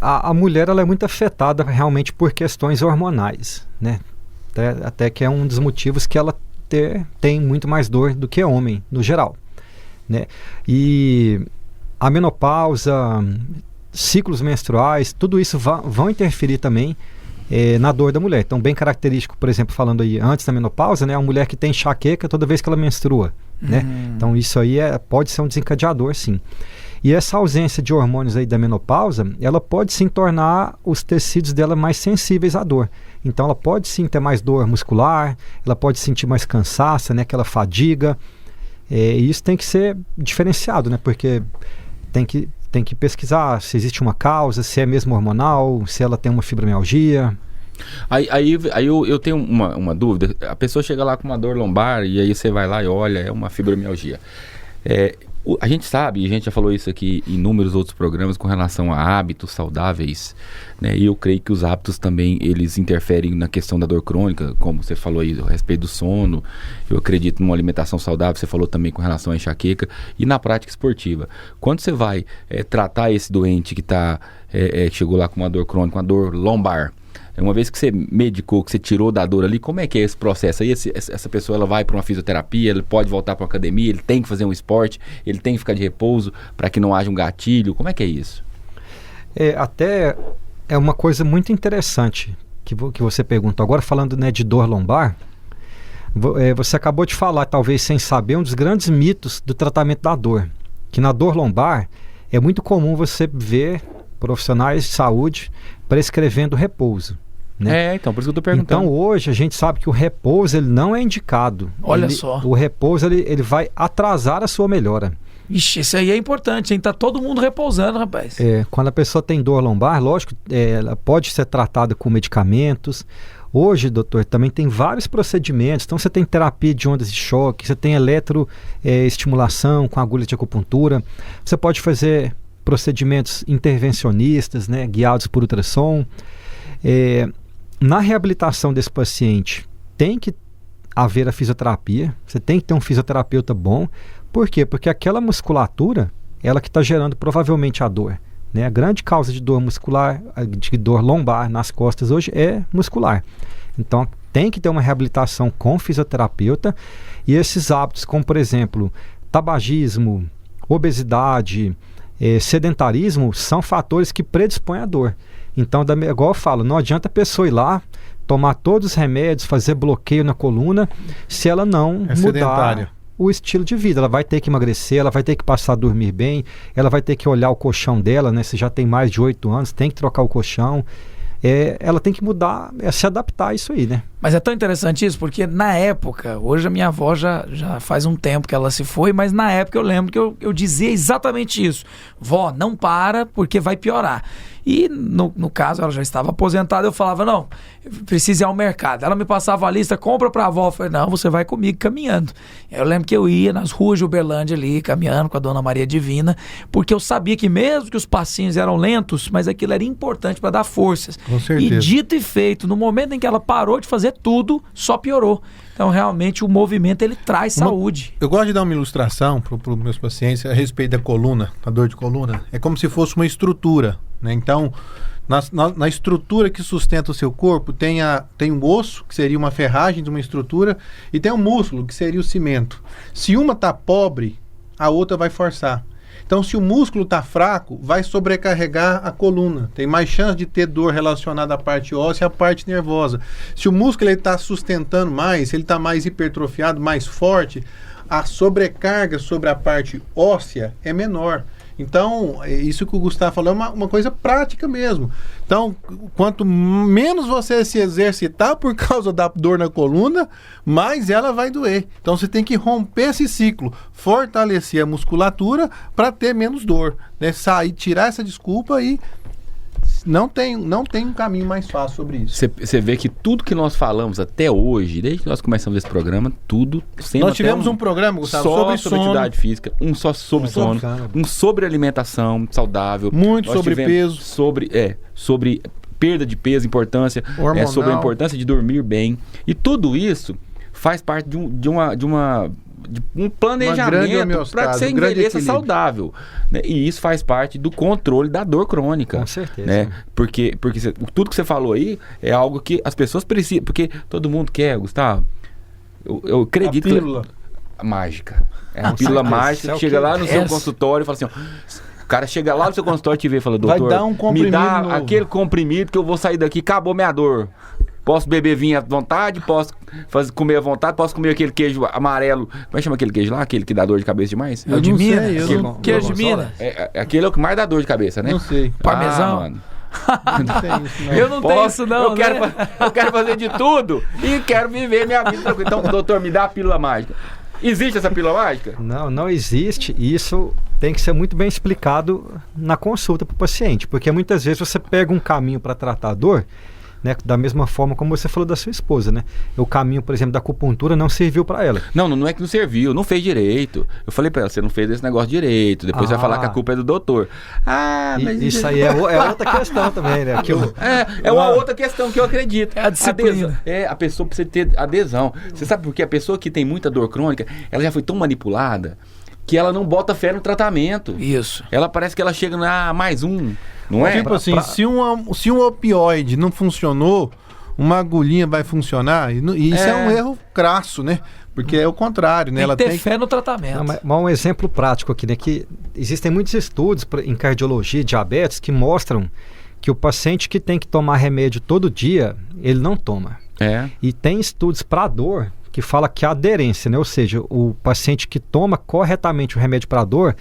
A mulher ela é muito afetada realmente por questões hormonais, né? Até que é um dos motivos que ela tem muito mais dor do que homem, no geral, né? E a menopausa, ciclos menstruais, tudo isso vão interferir também na dor da mulher. Então, bem característico, por exemplo, falando aí antes da menopausa, né? A mulher que tem enxaqueca toda vez que ela menstrua, né? Então, isso aí pode ser um desencadeador, sim. E essa ausência de hormônios aí da menopausa, ela pode sim tornar os tecidos dela mais sensíveis à dor. Então ela pode sim ter mais dor muscular, ela pode sentir mais cansaço, né, aquela fadiga. E isso tem que ser diferenciado, né, porque tem que pesquisar se existe uma causa, se é mesmo hormonal, se ela tem uma fibromialgia. Aí eu tenho uma dúvida. A pessoa chega lá com uma dor lombar e aí você vai lá e olha, é uma fibromialgia. A gente sabe, a gente já falou isso aqui em inúmeros outros programas com relação a hábitos saudáveis, né? E eu creio que os hábitos também, eles interferem na questão da dor crônica, como você falou aí, a respeito do sono. Eu acredito numa alimentação saudável, você falou também com relação à enxaqueca e na prática esportiva. Quando você vai tratar esse doente que chegou lá com uma dor crônica, uma dor lombar, uma vez que você medicou, que você tirou da dor ali, como é que é esse processo? Aí essa pessoa ela vai para uma fisioterapia, ele pode voltar para uma academia, ele tem que fazer um esporte, ele tem que ficar de repouso para que não haja um gatilho. Como é que é isso? Até é uma coisa muito interessante que você pergunta. Agora falando, né, de dor lombar, você acabou de falar, talvez sem saber, um dos grandes mitos do tratamento da dor. Que na dor lombar é muito comum você ver profissionais de saúde prescrevendo repouso, né? Então, por isso que eu estou perguntando. Então, hoje, a gente sabe que o repouso ele não é indicado. Olha só. O repouso ele vai atrasar a sua melhora. Ixi, isso aí é importante, hein? Tá todo mundo repousando, rapaz. Quando a pessoa tem dor lombar, lógico, ela pode ser tratada com medicamentos. Hoje, doutor, também tem vários procedimentos. Então, você tem terapia de ondas de choque, você tem eletroestimulação com agulha de acupuntura. Você pode fazer procedimentos intervencionistas, né, guiados por ultrassom. Na reabilitação desse paciente, tem que haver a fisioterapia. Você tem que ter um fisioterapeuta bom. Por quê? Porque aquela musculatura, ela que está gerando provavelmente a dor, né? A grande causa de dor muscular, de dor lombar nas costas hoje é muscular. Então, tem que ter uma reabilitação com fisioterapeuta. E esses hábitos, como por exemplo, tabagismo, obesidade, sedentarismo, são fatores que predispõem à dor. Então, igual eu falo, não adianta a pessoa ir lá, tomar todos os remédios, fazer bloqueio na coluna, se ela não mudar o estilo de vida. Ela vai ter que emagrecer, ela vai ter que passar a dormir bem, ela vai ter que olhar o colchão dela, né? Se já tem mais de 8 anos, tem que trocar o colchão. Ela tem que mudar, se adaptar a isso aí, né? Mas é tão interessante isso, porque na época, hoje a minha avó já faz um tempo que ela se foi, mas na época eu lembro que eu dizia exatamente isso. Vó, não para, porque vai piorar. E no caso, ela já estava aposentada, eu falava, não, precisa ir ao mercado. Ela me passava a lista, compra pra avó. Eu falei, não, você vai comigo caminhando. Eu lembro que eu ia nas ruas de Uberlândia ali, caminhando com a Dona Maria Divina, porque eu sabia que mesmo que os passinhos eram lentos, mas aquilo era importante para dar forças. Com certeza. E dito e feito, no momento em que ela parou de fazer tudo, só piorou. Então, realmente, o movimento, ele traz saúde. Eu gosto de dar uma ilustração para os meus pacientes a respeito da coluna, da dor de coluna. É como se fosse uma estrutura, né? Então, na estrutura que sustenta o seu corpo, tem um osso, que seria uma ferragem de uma estrutura, e tem um músculo, que seria o cimento. Se uma está pobre, a outra vai forçar. Então, se o músculo está fraco, vai sobrecarregar a coluna. Tem mais chance de ter dor relacionada à parte óssea e à parte nervosa. Se o músculo está sustentando mais, ele está mais hipertrofiado, mais forte, a sobrecarga sobre a parte óssea é menor. Então, isso que o Gustavo falou é uma coisa prática mesmo. Então, quanto menos você se exercitar por causa da dor na coluna, mais ela vai doer. Então, você tem que romper esse ciclo, fortalecer a musculatura para ter menos dor, né? Tirar essa desculpa e não tem um caminho mais fácil sobre isso. Você vê que tudo que nós falamos até hoje, desde que nós começamos esse programa, tudo sendo nós tivemos um programa, Gustavo, sobre atividade física, um só sobre sono, um sobre alimentação saudável, muito sobre peso, sobre perda de peso, importância, sobre a importância de dormir bem. E tudo isso faz parte de um planejamento para que você envelheça saudável, né? E isso faz parte do controle da dor crônica. Com certeza. Né? Porque tudo que você falou aí é algo que as pessoas precisam, porque todo mundo quer, Gustavo. Eu acredito a pílula mágica. É a pílula mágica que chega lá no seu consultório e fala assim, o cara chega lá no seu consultório e te vê e fala, doutor, vai dar um comprimido me dá aquele comprimido que eu vou sair daqui, acabou minha dor. Posso beber vinho à vontade, posso comer à vontade, posso comer aquele queijo amarelo. Como é que chama aquele queijo lá? Aquele que dá dor de cabeça demais? É o de Minas. Queijo de Minas. Aquele é o que mais dá dor de cabeça, né? Não sei. Parmesão? Mano. Não tem isso, não. Eu não tenho isso não, eu quero fazer de tudo e quero viver minha vida tranquila. Então, doutor, me dá a pílula mágica. Existe essa pílula mágica? Não existe. Isso tem que ser muito bem explicado na consulta para o paciente, porque muitas vezes você pega um caminho para tratar a dor né? Da mesma forma como você falou da sua esposa, né? O caminho, por exemplo, da acupuntura não serviu para ela. Não é que não serviu, não fez direito. Eu falei pra ela, você não fez esse negócio direito. Depois você vai falar que a culpa é do doutor. Mas... Isso aí é outra questão também, né? É uma outra questão que eu acredito. É a disciplina. A pessoa precisa ter adesão. Você sabe por quê? A pessoa que tem muita dor crônica, ela já foi tão manipulada que ela não bota fé no tratamento. Isso. Ela parece que ela chega na mais um, não é? Tipo assim, se um opioide não funcionou, uma agulhinha vai funcionar, e isso é um erro crasso, né? Porque é o contrário, né? Tem Ela que ter fé no tratamento. Não, mas um exemplo prático aqui, né? Que existem muitos estudos em cardiologia e diabetes que mostram que o paciente que tem que tomar remédio todo dia, ele não toma. E tem estudos para dor que fala que a aderência, né? Ou seja, o paciente que toma corretamente o remédio para dor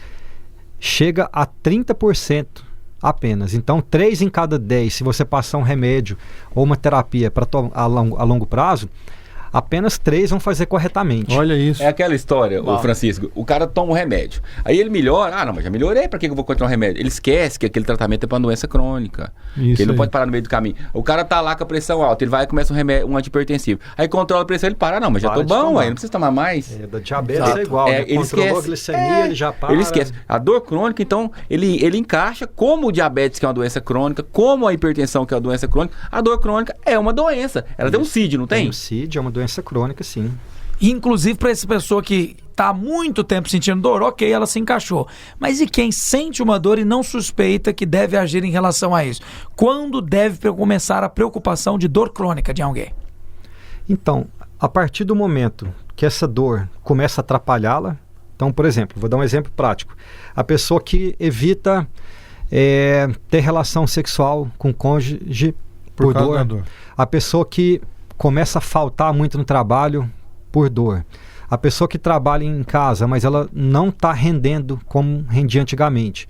chega a 30% apenas. Então, 3 em cada 10, se você passar um remédio ou uma terapia a longo prazo, apenas 3 vão fazer corretamente. Olha isso. É aquela história, o Francisco, o cara toma um remédio, aí ele melhora, mas já melhorei, pra que eu vou continuar o remédio? Ele esquece que aquele tratamento é pra uma doença crônica, isso que ele não aí. pode parar no meio do caminho. O cara tá lá com a pressão alta, ele vai e começa um antihipertensivo, aí controla a pressão, ele para, mas já tô bom, aí não precisa tomar mais. Da diabetes é igual, né? Ele Controlou esquece. a glicemia, ele já para. Ele esquece. A dor crônica, então, ele encaixa como o diabetes, que é uma doença crônica, como a hipertensão, que é uma doença crônica. A dor crônica é uma doença. Ela tem um CID, não tem? Tem um CID, é uma doença crônica, sim. Inclusive, para essa pessoa que está há muito tempo sentindo dor, ok, ela se encaixou. Mas e quem sente uma dor e não suspeita que deve agir em relação a isso? Quando deve começar a preocupação de dor crônica de alguém? Então, a partir do momento que essa dor começa a atrapalhá-la, então, por exemplo, vou dar um exemplo prático. A pessoa que evita ter relação sexual com o cônjuge por causa da dor. dor. A pessoa que começa a faltar muito no trabalho por dor. A pessoa que trabalha em casa, mas ela não está rendendo como rendia antigamente.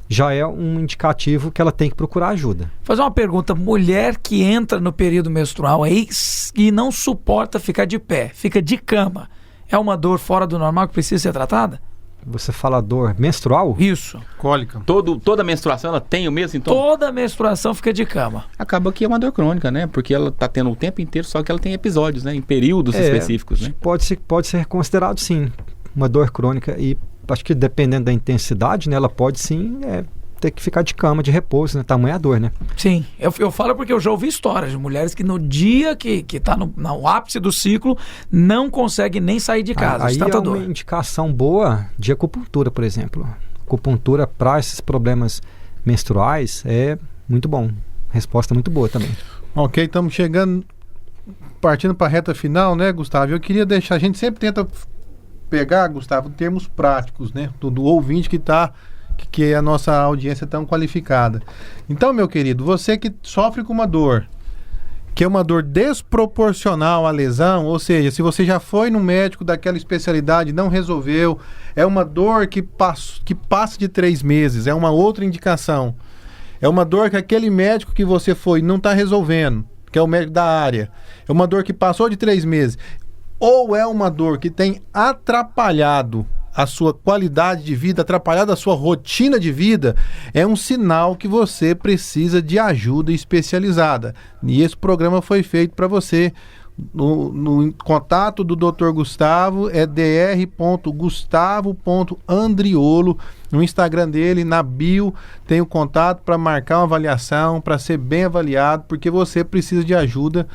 Já é um indicativo que ela tem que procurar ajuda. Vou fazer uma pergunta. Mulher que entra no período menstrual aí e não suporta ficar de pé, fica de cama, é uma dor fora do normal que precisa ser tratada? Você fala dor menstrual? Isso. Cólica. Toda menstruação ela tem o mesmo sintoma? Toda menstruação fica de cama. Acaba que é uma dor crônica, né? Porque ela tá tendo o tempo inteiro, só que ela tem episódios, né? Em períodos específicos, né? Pode ser considerado, sim, uma dor crônica. E acho que dependendo da intensidade, né, ela pode, sim, ter que ficar de cama, de repouso, né? Tamanha dor, né? Sim, eu falo porque eu já ouvi histórias de mulheres que no dia que tá no ápice do ciclo não consegue nem sair de casa. Aí de tanta é dor. uma indicação boa de acupuntura, por exemplo. Acupuntura para esses problemas menstruais é muito bom. Resposta muito boa também. Ok, estamos partindo para a reta final, né, Gustavo? Eu queria deixar, a gente sempre tenta pegar, Gustavo, termos práticos, né, do ouvinte que a nossa audiência é tão qualificada. Então, meu querido, você que sofre com uma dor, que é uma dor desproporcional à lesão, ou seja, se você já foi no médico daquela especialidade e não resolveu, é uma dor que passa de 3 meses, é uma outra indicação. É uma dor que aquele médico que você foi não está resolvendo, que é o médico da área. É uma dor que passou de 3 meses. Ou é uma dor que tem atrapalhado a sua qualidade de vida, atrapalhado a sua rotina de vida, é um sinal que você precisa de ajuda especializada. E esse programa foi feito para você. No contato do Dr. Gustavo é dr.gustavo.andriolo. No Instagram dele, na bio, tem o contato para marcar uma avaliação, para ser bem avaliado, porque você precisa de ajuda.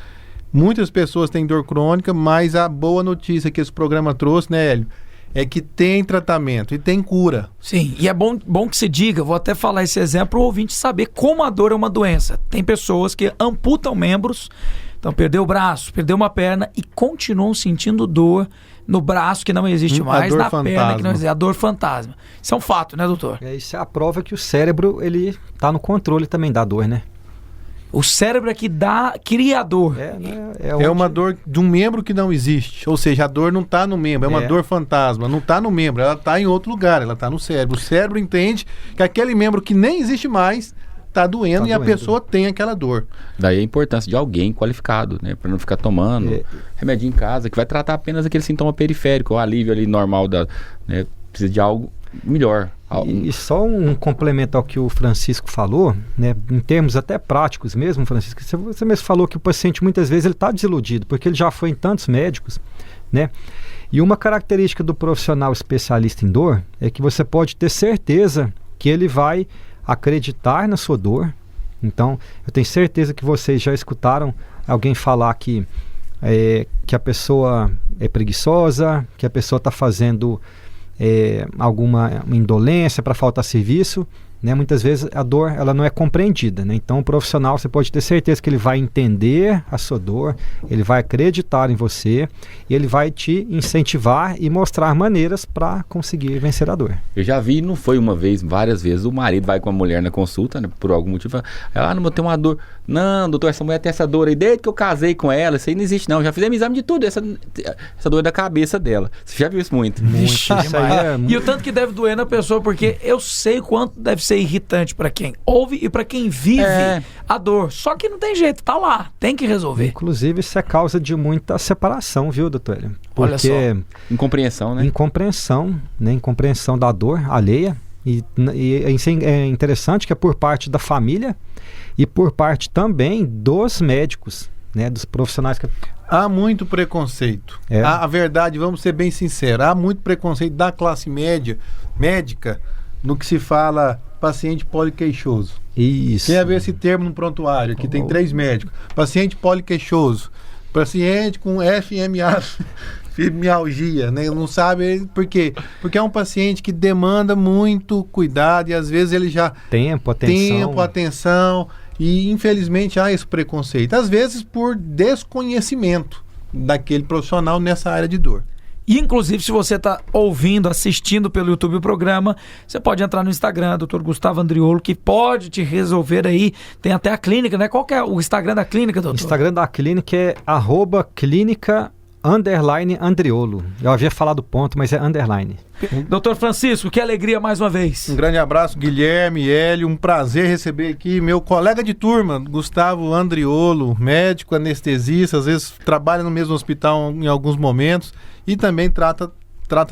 Muitas pessoas têm dor crônica, mas a boa notícia que esse programa trouxe, né, Hélio, é que tem tratamento e tem cura. Sim, e é bom que se diga, vou até falar esse exemplo para o ouvinte saber como a dor é uma doença. Tem pessoas que amputam membros, então perdeu o braço, perdeu uma perna e continuam sentindo dor no braço que não existe mais, na perna que não existe, a dor fantasma. Isso é um fato, né, doutor? Isso é a prova que o cérebro, ele tá no controle também da dor, né? O cérebro é que cria a dor. É uma dor de um membro que não existe. Ou seja, a dor não está no membro, é uma dor fantasma. Não está no membro, ela está em outro lugar, ela está no cérebro. O cérebro entende que aquele membro que nem existe mais está doendo e a pessoa tem aquela dor. Daí a importância de alguém qualificado, né? Para não ficar tomando remédio em casa, que vai tratar apenas aquele sintoma periférico, o alívio ali normal né? Precisa de algo melhor. E só um complemento ao que o Francisco falou, né, em termos até práticos mesmo, Francisco, você mesmo falou que o paciente muitas vezes ele está desiludido, porque ele já foi em tantos médicos, né? E uma característica do profissional especialista em dor é que você pode ter certeza que ele vai acreditar na sua dor. Então, eu tenho certeza que vocês já escutaram alguém falar que a pessoa é preguiçosa, que a pessoa está fazendo alguma indolência para faltar serviço, né? Muitas vezes a dor ela não é compreendida, né? Então o profissional, você pode ter certeza que ele vai entender a sua dor, ele vai acreditar em você e ele vai te incentivar e mostrar maneiras para conseguir vencer a dor. Eu já vi, não foi uma vez, várias vezes, o marido vai com a mulher na consulta, né, por algum motivo, fala, não vou ter uma dor. Não, doutor, essa mulher tem essa dor aí desde que eu casei com ela, isso aí não existe não, já fizemos exame de tudo, essa dor é da cabeça dela. Você já viu isso muito? Vixe, e o tanto que deve doer na pessoa, porque eu sei quanto deve ser irritante para quem ouve e para quem vive a dor. Só que não tem jeito, tá lá, tem que resolver. Inclusive, isso é causa de muita separação, viu, doutor? Porque olha só. Incompreensão, né? Incompreensão, né? Incompreensão da dor alheia. E isso é interessante que é por parte da família e por parte também dos médicos, né? Dos profissionais que... Há muito preconceito. A verdade, vamos ser bem sinceros, há muito preconceito da classe médica no que se fala paciente poliqueixoso. Isso. Quer ver esse termo no prontuário? Aqui tem 3 médicos. Paciente poliqueixoso. Paciente com FMA, fibromialgia, né? Não sabe por quê? Porque é um paciente que demanda muito cuidado e às vezes ele já... Tempo, atenção. E infelizmente há esse preconceito. Às vezes por desconhecimento daquele profissional nessa área de dor. E, inclusive, se você está ouvindo, assistindo pelo YouTube o programa, você pode entrar no Instagram, Dr. Gustavo Andriolo, que pode te resolver aí. Tem até a clínica, né? Qual que é o Instagram da clínica, doutor? O Instagram da clínica é @clínica_Andriolo. Eu havia falado ponto, mas é underline. Doutor Francisco, que alegria mais uma vez. Um grande abraço, Guilherme, Hélio, um prazer receber aqui meu colega de turma, Gustavo Andriolo, médico, anestesista, às vezes trabalha no mesmo hospital em alguns momentos e também trata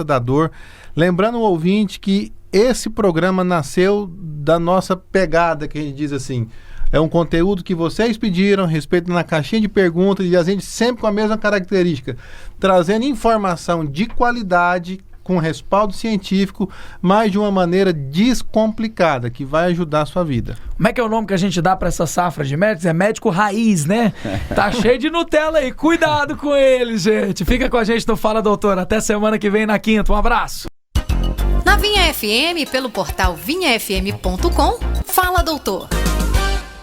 da dor. Lembrando o ouvinte que esse programa nasceu da nossa pegada, que a gente diz assim, é um conteúdo que vocês pediram, respeito na caixinha de perguntas e a gente sempre com a mesma característica, trazendo informação de qualidade, com respaldo científico, mas de uma maneira descomplicada, que vai ajudar a sua vida. Como é que é o nome que a gente dá para essa safra de médicos? É médico raiz, né? Tá cheio de Nutella aí, cuidado com eles, gente. Fica com a gente no Fala Doutor, até semana que vem na quinta, um abraço. Na Vinha FM, pelo portal vinhafm.com, Fala Doutor.